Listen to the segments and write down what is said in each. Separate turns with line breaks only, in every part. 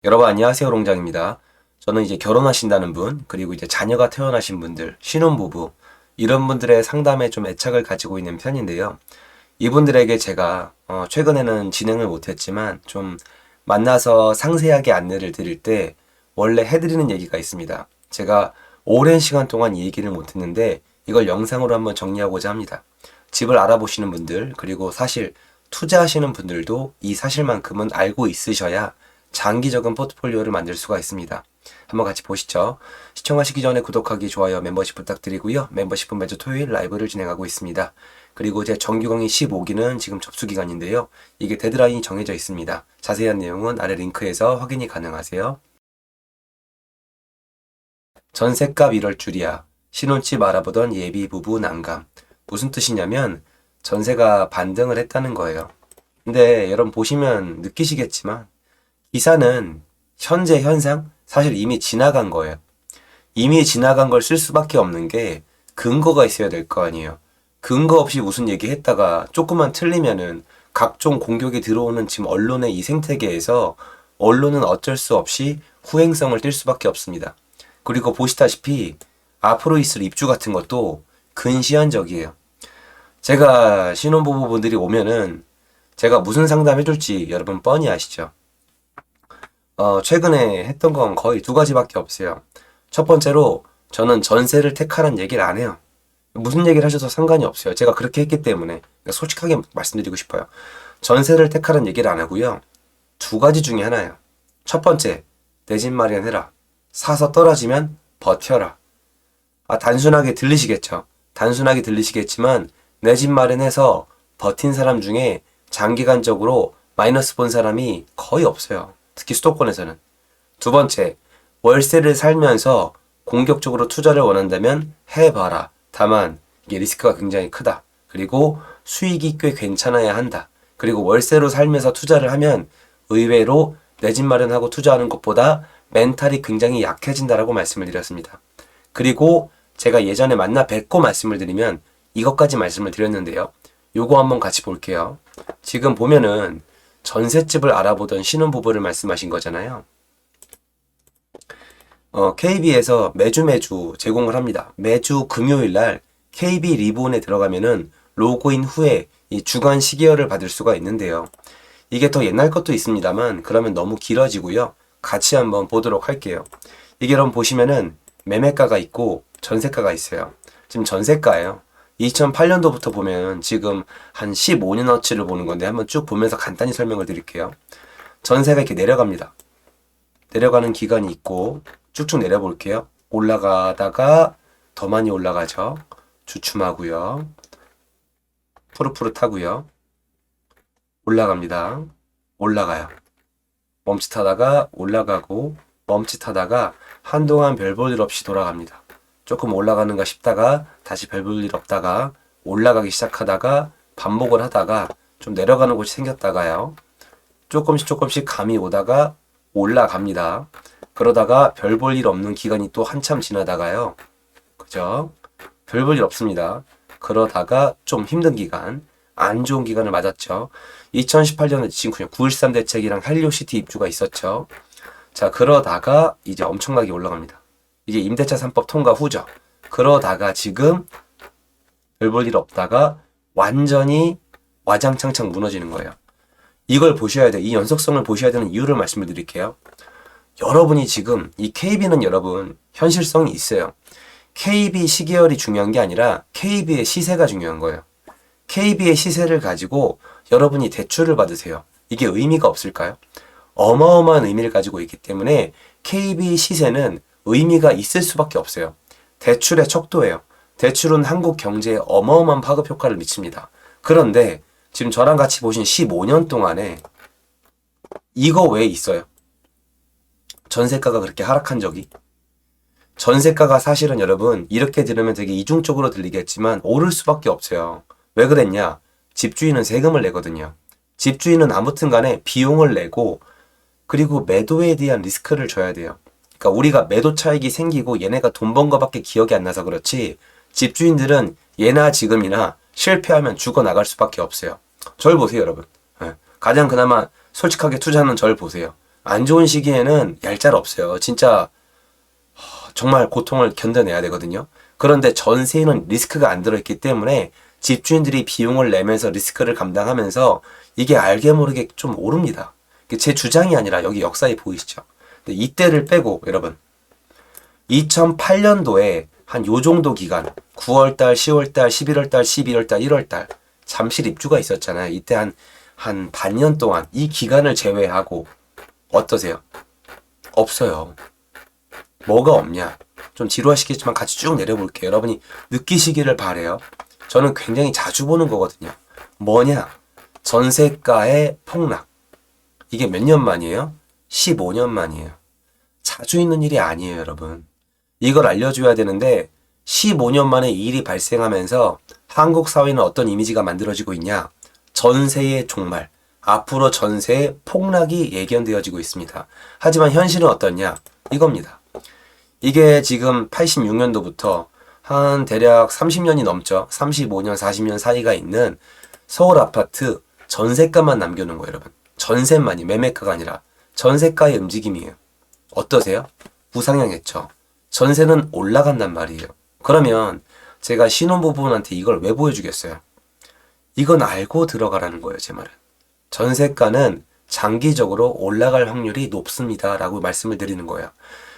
여러분 안녕하세요, 롱장입니다. 저는 이제 결혼하신다는 분, 그리고 이제 자녀가 태어나신 분들, 신혼부부, 이런 분들의 상담에 좀 애착을 가지고 있는 편인데요. 이분들에게 제가 최근에는 진행을 못했지만 좀 만나서 상세하게 안내를 드릴 때 원래 해드리는 얘기가 있습니다. 제가 오랜 시간 동안 이 얘기를 못했는데 이걸 영상으로 한번 정리하고자 합니다. 집을 알아보시는 분들, 그리고 사실 투자하시는 분들도 이 사실만큼은 알고 있으셔야 장기적인 포트폴리오를 만들 수가 있습니다. 한번 같이 보시죠. 시청하시기 전에 구독하기, 좋아요, 멤버십 부탁드리고요. 멤버십은 매주 토요일 라이브를 진행하고 있습니다. 그리고 제 정규 강의 15기는 지금 접수 기간인데요. 이게 데드라인이 정해져 있습니다. 자세한 내용은 아래 링크에서 확인이 가능하세요. 전셋값 이럴 줄이야. 신혼집 알아보던 예비 부부 난감. 무슨 뜻이냐면 전세가 반등을 했다는 거예요. 근데 여러분 보시면 느끼시겠지만 기사는 현재 현상? 사실 이미 지나간 거예요. 이미 지나간 걸 쓸 수밖에 없는 게 근거가 있어야 될 거 아니에요. 근거 없이 무슨 얘기 했다가 조금만 틀리면은 각종 공격이 들어오는 지금 언론의 이 생태계에서 언론은 어쩔 수 없이 후행성을 띨 수밖에 없습니다. 그리고 보시다시피 앞으로 있을 입주 같은 것도 근시안적이에요. 제가 신혼부부분들이 오면은 제가 무슨 상담 해줄지 여러분 뻔히 아시죠? 최근에 했던 건 거의 두 가지밖에 없어요. 첫 번째로 저는 전세를 택하라는 얘기를 안 해요. 무슨 얘기를 하셔도 상관이 없어요. 제가 그렇게 했기 때문에 솔직하게 말씀드리고 싶어요. 전세를 택하라는 얘기를 안 하고요. 두 가지 중에 하나예요. 첫 번째, 내 집 마련해라. 사서 떨어지면 버텨라. 단순하게 들리시겠죠. 단순하게 들리시겠지만 내 집 마련해서 버틴 사람 중에 장기간적으로 마이너스 본 사람이 거의 없어요. 특히 수도권에서는. 두 번째, 월세를 살면서 공격적으로 투자를 원한다면 해봐라. 다만 이게 리스크가 굉장히 크다. 그리고 수익이 꽤 괜찮아야 한다. 그리고 월세로 살면서 투자를 하면 의외로 내 집 마련하고 투자하는 것보다 멘탈이 굉장히 약해진다라고 말씀을 드렸습니다. 그리고 제가 예전에 만나 뵙고 말씀을 드리면 이것까지 말씀을 드렸는데요. 요거 한번 같이 볼게요. 지금 보면은 전셋집을 알아보던 신혼부부를 말씀하신 거잖아요. KB에서 매주 제공을 합니다. 매주 금요일 날 KB 리본에 들어가면은 로그인 후에 이 주간 시계열을 받을 수가 있는데요. 이게 더 옛날 것도 있습니다만 그러면 너무 길어지고요. 같이 한번 보도록 할게요. 이게 여러분 보시면은 매매가가 있고 전세가가 있어요. 지금 전세가예요. 2008년도부터 보면 지금 한 15년어치를 보는 건데 한번 쭉 보면서 간단히 설명을 드릴게요. 전세가 이렇게 내려갑니다. 내려가는 기간이 있고 쭉쭉 내려볼게요. 올라가다가 더 많이 올라가죠. 주춤하고요. 푸릇푸릇하고요. 올라갑니다. 올라가요. 멈칫하다가 올라가고 멈칫하다가 한동안 별 볼 일 없이 돌아갑니다. 조금 올라가는가 싶다가 다시 별 볼 일 없다가 올라가기 시작하다가 반복을 하다가 좀 내려가는 곳이 생겼다가요. 조금씩 감이 오다가 올라갑니다. 그러다가 별 볼 일 없는 기간이 또 한참 지나다가요. 그죠? 별 볼 일 없습니다. 그러다가 좀 힘든 기간, 안 좋은 기간을 맞았죠. 2018년에 지금 9.13 대책이랑 헬리오시티 입주가 있었죠. 자, 그러다가 이제 엄청나게 올라갑니다. 이게 임대차 3법 통과 후죠. 그러다가 지금 별 볼 일 없다가 완전히 와장창창 무너지는 거예요. 이걸 보셔야 돼. 이 연속성을 보셔야 되는 이유를 말씀을 드릴게요. 여러분이 지금 이 KB는 여러분 현실성이 있어요. KB 시계열이 중요한 게 아니라 KB의 시세가 중요한 거예요. KB의 시세를 가지고 여러분이 대출을 받으세요. 이게 의미가 없을까요? 어마어마한 의미를 가지고 있기 때문에 KB 시세는 의미가 있을 수밖에 없어요. 대출의 척도예요. 대출은 한국 경제에 어마어마한 파급 효과를 미칩니다. 그런데 지금 저랑 같이 보신 15년 동안에 이거 왜 있어요? 전세가가 그렇게 하락한 적이? 전세가가 사실은 여러분 이렇게 들으면 되게 이중적으로 들리겠지만 오를 수밖에 없어요. 왜 그랬냐? 집주인은 세금을 내거든요. 집주인은 아무튼 간에 비용을 내고 그리고 매도에 대한 리스크를 져야 돼요. 그러니까 우리가 매도 차익이 생기고 얘네가 돈 번 거밖에 기억이 안 나서 그렇지 집주인들은 예나 지금이나 실패하면 죽어나갈 수밖에 없어요. 절 보세요 여러분. 가장 그나마 솔직하게 투자하는 절 보세요. 안 좋은 시기에는 얄짤 없어요. 진짜 정말 고통을 견뎌내야 되거든요. 그런데 전세에는 리스크가 안 들어있기 때문에 집주인들이 비용을 내면서 리스크를 감당하면서 이게 알게 모르게 좀 오릅니다. 제 주장이 아니라 여기 역사에 보이시죠? 근데 이때를 빼고 여러분 2008년도에 한 요 정도 기간 9월달, 10월달, 11월달, 12월달, 1월달 잠실 입주가 있었잖아요. 이때 한 반년 동안 이 기간을 제외하고 어떠세요? 없어요. 뭐가 없냐? 좀 지루하시겠지만 같이 쭉 내려볼게요. 여러분이 느끼시기를 바래요. 저는 굉장히 자주 보는 거거든요. 뭐냐? 전세가의 폭락. 이게 몇 년 만이에요? 15년 만이에요. 자주 있는 일이 아니에요, 여러분. 이걸 알려줘야 되는데 15년 만에 이 일이 발생하면서 한국 사회는 어떤 이미지가 만들어지고 있냐? 전세의 종말, 앞으로 전세의 폭락이 예견되어지고 있습니다. 하지만 현실은 어떠냐? 이겁니다. 이게 지금 86년도부터 한 대략 30년이 넘죠. 35년, 40년 사이가 있는 서울 아파트 전세가만 남겨놓은 거예요, 여러분. 전세만이 매매가가 아니라 전세가의 움직임이에요. 어떠세요? 우상향했죠. 전세는 올라간단 말이에요. 그러면 제가 신혼부부한테 이걸 왜 보여주겠어요? 이건 알고 들어가라는 거예요, 제 말은. 전세가는 장기적으로 올라갈 확률이 높습니다. 라고 말씀을 드리는 거예요.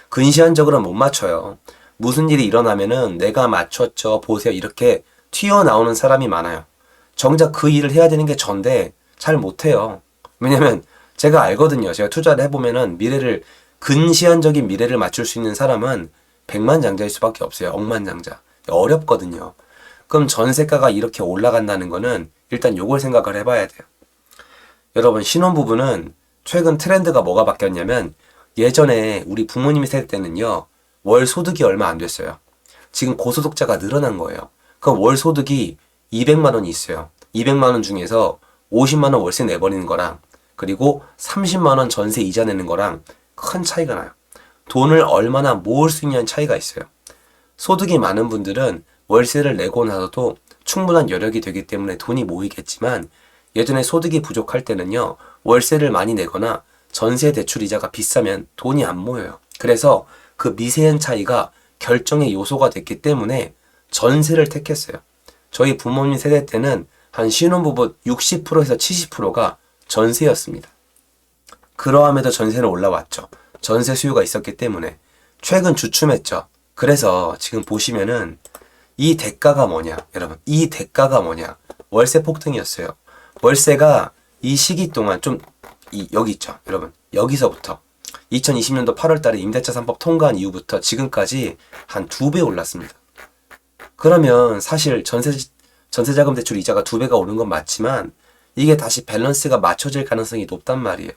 근시안적으로는 못 맞춰요. 무슨 일이 일어나면은 내가 맞췄죠, 보세요. 이렇게 튀어나오는 사람이 많아요. 정작 그 일을 해야 되는 게 전데 잘 못해요. 왜냐면 제가 알거든요. 제가 투자를 해보면은 근시안적인 미래를 맞출 수 있는 사람은 백만장자일 수밖에 없어요. 억만장자. 어렵거든요. 그럼 전세가가 이렇게 올라간다는 거는 일단 요걸 생각을 해봐야 돼요. 여러분, 신혼부부는 최근 트렌드가 뭐가 바뀌었냐면 예전에 우리 부모님이 살 때는요. 월 소득이 얼마 안 됐어요. 지금 고소득자가 늘어난 거예요. 그럼 월 소득이 200만 원이 있어요. 200만 원 중에서 50만 원 월세 내버리는 거랑 그리고 30만 원 전세 이자 내는 거랑 큰 차이가 나요. 돈을 얼마나 모을 수 있냐는 차이가 있어요. 소득이 많은 분들은 월세를 내고 나서도 충분한 여력이 되기 때문에 돈이 모이겠지만 예전에 소득이 부족할 때는요. 월세를 많이 내거나 전세 대출 이자가 비싸면 돈이 안 모여요. 그래서 그 미세한 차이가 결정의 요소가 됐기 때문에 전세를 택했어요. 저희 부모님 세대 때는 한 신혼부부 60%에서 70%가 전세였습니다. 그러함에도 전세는 올라왔죠. 전세 수요가 있었기 때문에 최근 주춤했죠. 그래서 지금 보시면은 이 대가가 뭐냐, 여러분? 이 대가가 뭐냐? 월세 폭등이었어요. 월세가 이 시기 동안 여기 있죠, 여러분. 여기서부터 2020년도 8월 달에 임대차 3법 통과한 이후부터 지금까지 한 2배 올랐습니다. 그러면 사실 전세자금 대출 이자가 2배가 오른 건 맞지만 이게 다시 밸런스가 맞춰질 가능성이 높단 말이에요.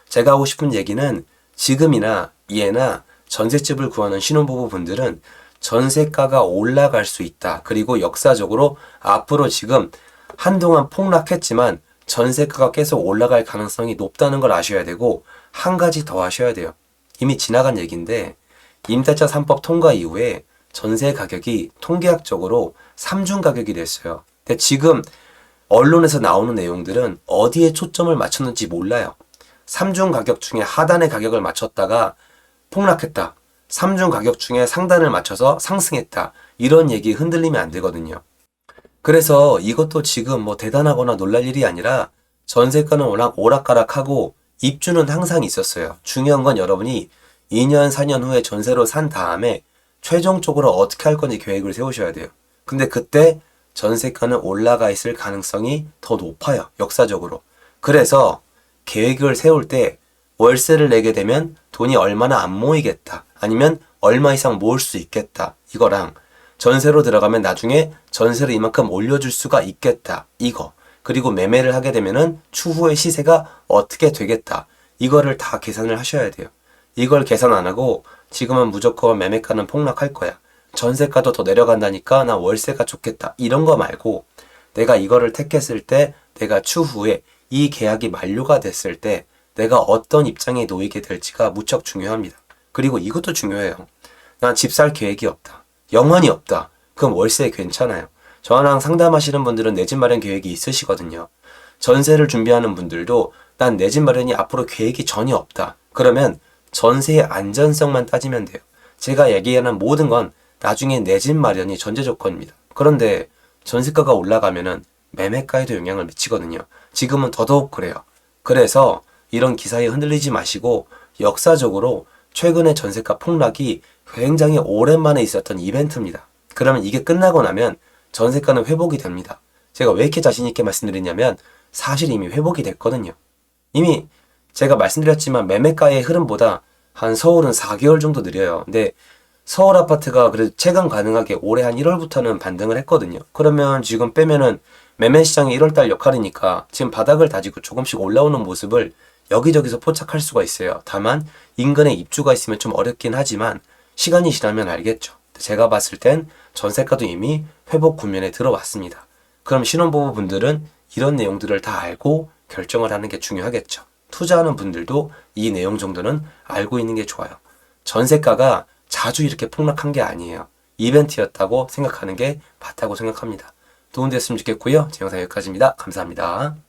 제가 하고 싶은 얘기는 지금이나 예나 전셋집을 구하는 신혼부부 분들은 전세가가 올라갈 수 있다. 그리고 역사적으로 앞으로 지금 한동안 폭락했지만 전세가가 계속 올라갈 가능성이 높다는 걸 아셔야 되고 한 가지 더 아셔야 돼요. 이미 지나간 얘기인데 임대차 3법 통과 이후에 전세 가격이 통계학적으로 3중 가격이 됐어요. 근데 지금 언론에서 나오는 내용들은 어디에 초점을 맞췄는지 몰라요. 3중 가격 중에 하단의 가격을 맞췄다가 폭락했다. 3중 가격 중에 상단을 맞춰서 상승했다. 이런 얘기 흔들리면 안 되거든요. 그래서 이것도 지금 뭐 대단하거나 놀랄 일이 아니라 전세가는 워낙 오락가락하고 입주는 항상 있었어요. 중요한 건 여러분이 2년, 4년 후에 전세로 산 다음에 최종적으로 어떻게 할 건지 계획을 세우셔야 돼요. 근데 그때 전세가는 올라가 있을 가능성이 더 높아요. 역사적으로. 그래서 계획을 세울 때 월세를 내게 되면 돈이 얼마나 안 모이겠다. 아니면 얼마 이상 모을 수 있겠다. 이거랑 전세로 들어가면 나중에 전세를 이만큼 올려줄 수가 있겠다. 이거. 그리고 매매를 하게 되면은 추후에 시세가 어떻게 되겠다. 이거를 다 계산을 하셔야 돼요. 이걸 계산 안 하고 지금은 무조건 매매가는 폭락할 거야. 전세가도 더 내려간다니까 나 월세가 좋겠다. 이런 거 말고 내가 이거를 택했을 때 내가 추후에 이 계약이 만료가 됐을 때 내가 어떤 입장에 놓이게 될지가 무척 중요합니다. 그리고 이것도 중요해요. 난 집 살 계획이 없다. 영원히 없다. 그럼 월세 괜찮아요. 저랑 상담하시는 분들은 내 집 마련 계획이 있으시거든요. 전세를 준비하는 분들도 난 내 집 마련이 앞으로 계획이 전혀 없다. 그러면 전세의 안전성만 따지면 돼요. 제가 얘기하는 모든 건 나중에 내 집 마련이 전제 조건입니다. 그런데 전세가가 올라가면은 매매가에도 영향을 미치거든요. 지금은 더더욱 그래요. 그래서 이런 기사에 흔들리지 마시고 역사적으로 최근의 전세가 폭락이 굉장히 오랜만에 있었던 이벤트입니다. 그러면 이게 끝나고 나면 전세가는 회복이 됩니다. 제가 왜 이렇게 자신 있게 말씀드리냐면 사실 이미 회복이 됐거든요. 이미 제가 말씀드렸지만 매매가의 흐름보다 한 서울은 4개월 정도 느려요. 근데 서울 아파트가 그래도 체감 가능하게 올해 한 1월부터는 반등을 했거든요. 그러면 지금 빼면은 매매 시장의 1월달 역할이니까 지금 바닥을 다지고 조금씩 올라오는 모습을 여기저기서 포착할 수가 있어요. 다만 인근에 입주가 있으면 좀 어렵긴 하지만 시간이 지나면 알겠죠. 제가 봤을 땐 전세가도 이미 회복 국면에 들어왔습니다. 그럼 신혼부부 분들은 이런 내용들을 다 알고 결정을 하는 게 중요하겠죠. 투자하는 분들도 이 내용 정도는 알고 있는 게 좋아요. 전세가가 자주 이렇게 폭락한 게 아니에요. 이벤트였다고 생각하는 게 맞다고 생각합니다. 도움되었으면 좋겠고요. 제 영상 여기까지입니다. 감사합니다.